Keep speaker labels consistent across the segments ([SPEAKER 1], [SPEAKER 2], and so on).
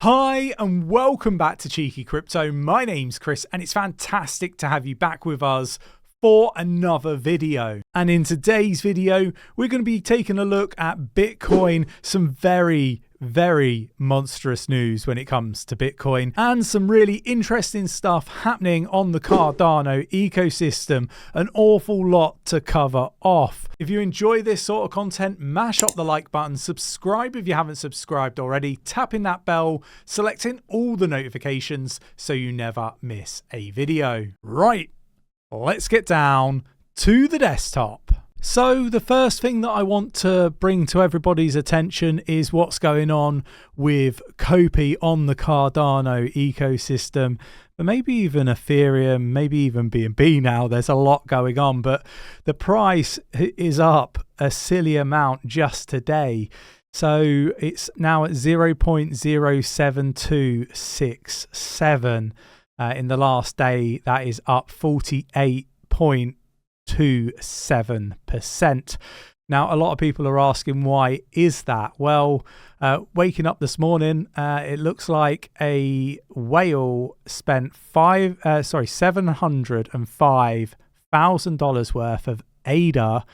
[SPEAKER 1] Hi and welcome back to Cheeky Crypto. My name's Chris and it's fantastic to have you back with us for another video. And in today's video, we're going to be taking a look at Bitcoin, some very monstrous news when it comes to Bitcoin, and some really interesting stuff happening on the Cardano ecosystem. An awful lot to cover off. If you enjoy this sort of content, mash up the like button, subscribe if you haven't subscribed already, tapping that bell, selecting all the notifications so you never miss a video. Right, let's get down to the desktop. So the first thing that I want to bring to everybody's attention is what's going on with 𝗗𝗃 on the Cardano ecosystem, but maybe even Ethereum, maybe even BNB now. There's a lot going on, but the price is up a silly amount just today. So it's now at 0.07267. In the last day, that is up 48.27%. Now, a lot of people are asking, why is that? Well, waking up this morning, it looks like a whale spent $705,000 worth of ADA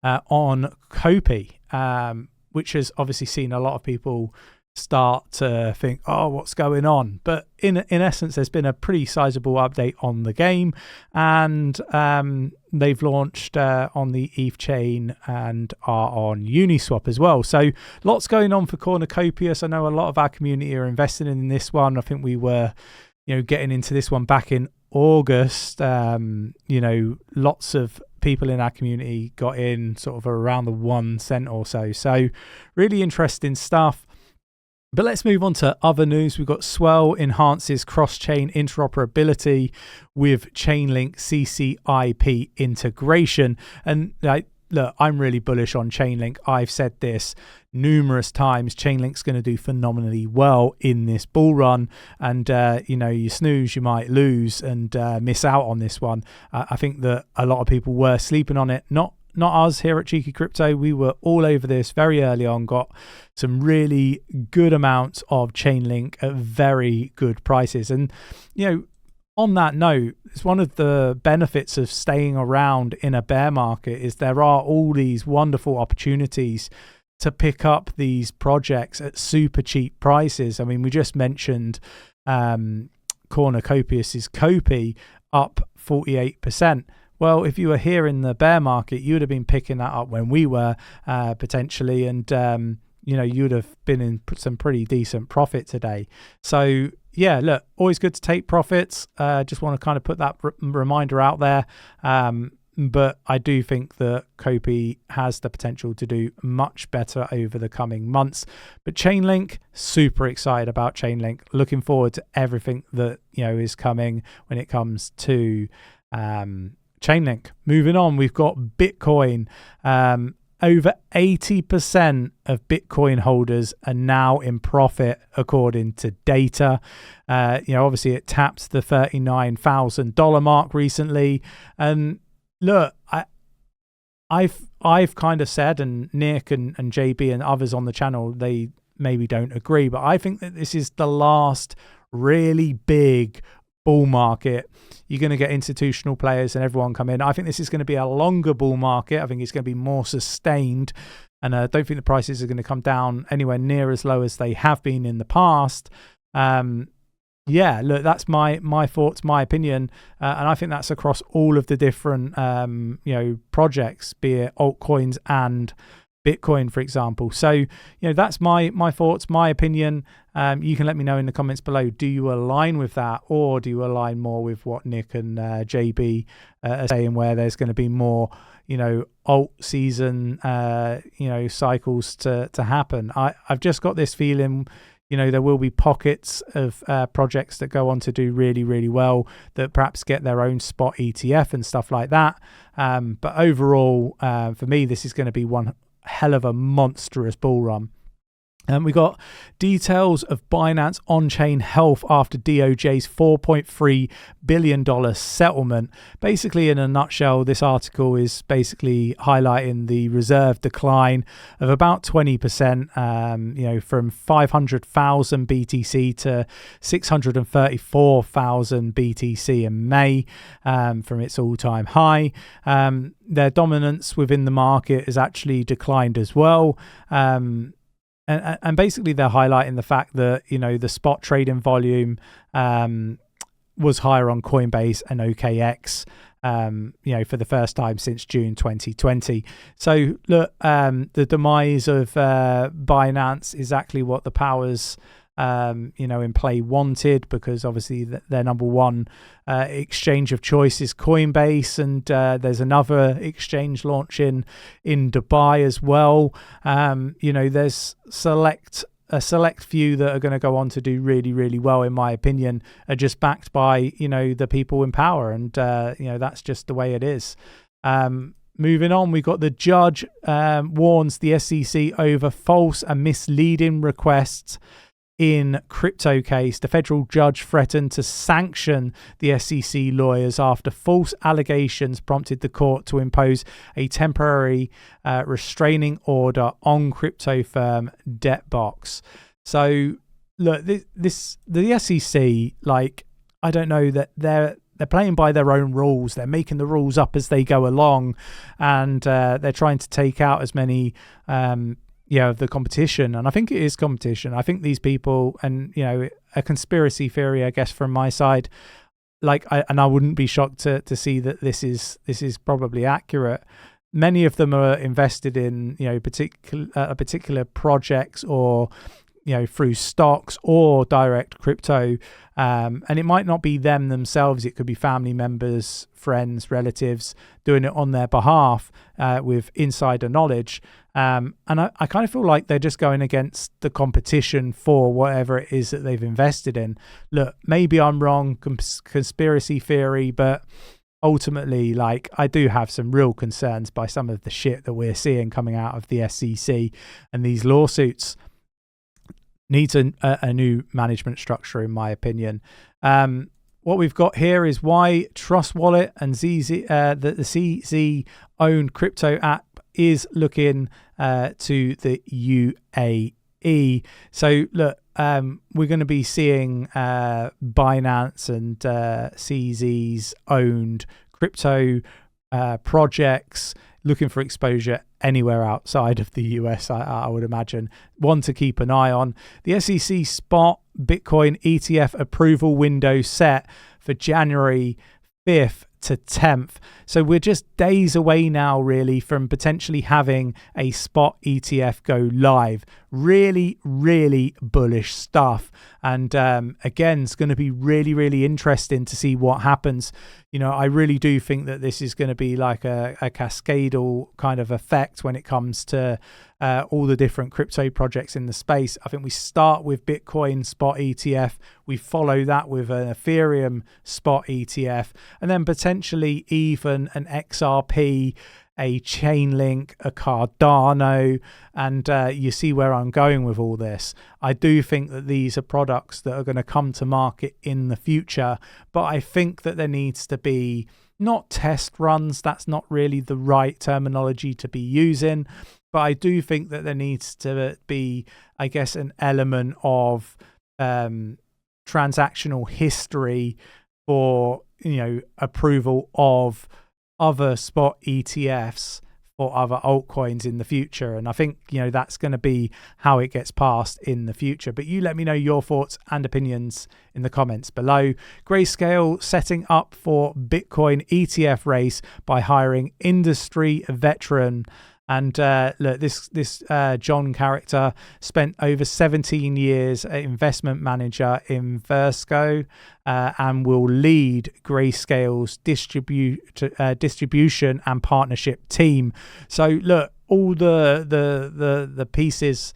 [SPEAKER 1] on 𝗗𝗃, which has obviously seen a lot of people start to think, oh, what's going on? But in essence, there's been a pretty sizable update on the game, and they've launched on the ETH chain and are on Uniswap as well. So lots going on for 𝗗𝗃. I know a lot of our community are investing in this one. I think we were, getting into this one back in August. Lots of people in our community got in sort of around the 1 cent or so. So really interesting stuff. But let's move on to other news. We've got Swell enhances cross-chain interoperability with Chainlink CCIP integration. And look, I'm really bullish on Chainlink. I've said this numerous times. Chainlink's going to do phenomenally well in this bull run. And, you snooze, you might lose and miss out on this one. I think that a lot of people were sleeping on it. Not us here at Cheeky Crypto. We were all over this very early on, got some really good amounts of Chainlink at very good prices. And, on that note, it's one of the benefits of staying around in a bear market is there are all these wonderful opportunities to pick up these projects at super cheap prices. I mean, we just mentioned 𝗗𝗃's 𝗗𝗃 up 48%. Well, if you were here in the bear market, you would have been picking that up when we were potentially, and you would have been in some pretty decent profit today. So yeah, look, always good to take profits. Just want to kind of put that reminder out there. But I do think that 𝗗𝗃 has the potential to do much better over the coming months. But Chainlink, super excited about Chainlink. Looking forward to everything that is coming when it comes to Chainlink. Moving on, we've got Bitcoin. Over 80% of Bitcoin holders are now in profit, according to data. Obviously it tapped the $39,000 mark recently. And look, I've kind of said, and Nick and JB and others on the channel, they maybe don't agree, but I think that this is the last really big bull market. You're going to get institutional players and everyone come in. I think this is going to be a longer bull market. I think it's going to be more sustained, and I don't think the prices are going to come down anywhere near as low as they have been in the past. Look, that's my thoughts, my opinion, and I think that's across all of the different projects, be it altcoins and Bitcoin, for example. So that's my thoughts, my opinion. You can let me know in the comments below, do you align with that, or do you align more with what Nick and JB are saying, where there's going to be more alt season cycles to happen? I've just got this feeling there will be pockets of projects that go on to do really well, that perhaps get their own spot ETF and stuff like that. But overall, for me, this is going to be one hell of a monstrous bull run. We got details of Binance on-chain health after DOJ's $4.3 billion settlement. Basically, in a nutshell, this article is basically highlighting the reserve decline of about 20%, from 500,000 BTC to 634,000 BTC in May, from its all-time high. Their dominance within the market has actually declined as well. And basically they're highlighting the fact that, the spot trading volume was higher on Coinbase and OKX, for the first time since June 2020. So look, the demise of Binance is exactly what the powers in play wanted, because obviously their number one exchange of choice is Coinbase, and there's another exchange launching in Dubai as well. There's a select few that are going to go on to do really, really well, in my opinion, are just backed by the people in power, and that's just the way it is. Moving on, we got the judge warns the SEC over false and misleading requests in crypto case. The federal judge threatened to sanction the SEC lawyers after false allegations prompted the court to impose a temporary restraining order on crypto firm 𝗕𝗘𝗪𝗓. So look, the SEC, I don't know, that they're playing by their own rules. They're making the rules up as they go along, and they're trying to take out as many of the competition. And I think it is competition. I think these people, and a conspiracy theory, I guess, from my side, I wouldn't be shocked to see that this is probably accurate. Many of them are invested in particular projects, or through stocks or direct crypto, and it might not be them themselves. It could be family members, friends, relatives doing it on their behalf with insider knowledge. And I kind of feel like they're just going against the competition for whatever it is that they've invested in. Look, maybe I'm wrong, conspiracy theory, but ultimately, I do have some real concerns by some of the shit that we're seeing coming out of the SEC, and these lawsuits needs a new management structure, in my opinion. What we've got here is why Trust Wallet and the CZ-owned crypto app is looking to the UAE. So look, we're going to be seeing Binance and CZ's owned crypto projects looking for exposure anywhere outside of the US, I would imagine. One to keep an eye on. The SEC spot Bitcoin ETF approval window set for January 5th to 10th. So we're just days away now, really, from potentially having a spot ETF go live. Really, really bullish stuff. And again, it's going to be really, really interesting to see what happens. I really do think that this is going to be like a cascadal kind of effect when it comes to all the different crypto projects in the space. I think we start with Bitcoin spot ETF, we follow that with an Ethereum spot ETF, and then potentially even an XRP, a Chainlink, a Cardano, and you see where I'm going with all this. I do think that these are products that are going to come to market in the future, but I think that there needs to be not test runs, that's not really the right terminology to be using, but I do think that there needs to be, I guess, an element of transactional history for, approval of other spot ETFs for other altcoins in the future. And I think, that's going to be how it gets passed in the future. But you let me know your thoughts and opinions in the comments below. Grayscale setting up for Bitcoin ETF race by hiring industry veteran. And look, this John character spent over 17 years as investment manager in Versco, and will lead Grayscale's distribution and partnership team. So look, all the pieces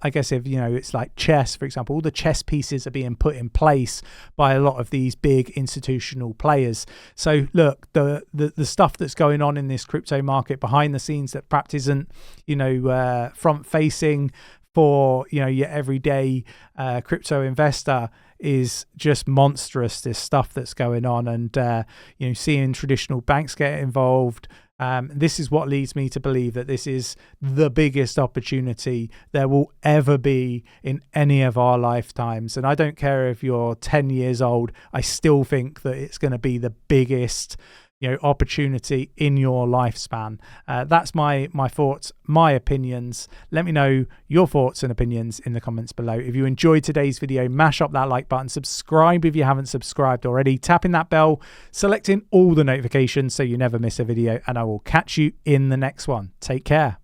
[SPEAKER 1] I guess if, it's like chess, for example, all the chess pieces are being put in place by a lot of these big institutional players. So look, the stuff that's going on in this crypto market behind the scenes that perhaps isn't, front facing for, your everyday crypto investor is just monstrous, this stuff that's going on. And, seeing traditional banks get involved, this is what leads me to believe that this is the biggest opportunity there will ever be in any of our lifetimes. And I don't care if you're 10 years old, I still think that it's going to be the biggest opportunity in your lifespan. That's my thoughts, my opinions. Let me know your thoughts and opinions in the comments below. If you enjoyed today's video, mash up that like button, subscribe if you haven't subscribed already, tapping that bell, selecting all the notifications so you never miss a video, and I will catch you in the next one. Take care.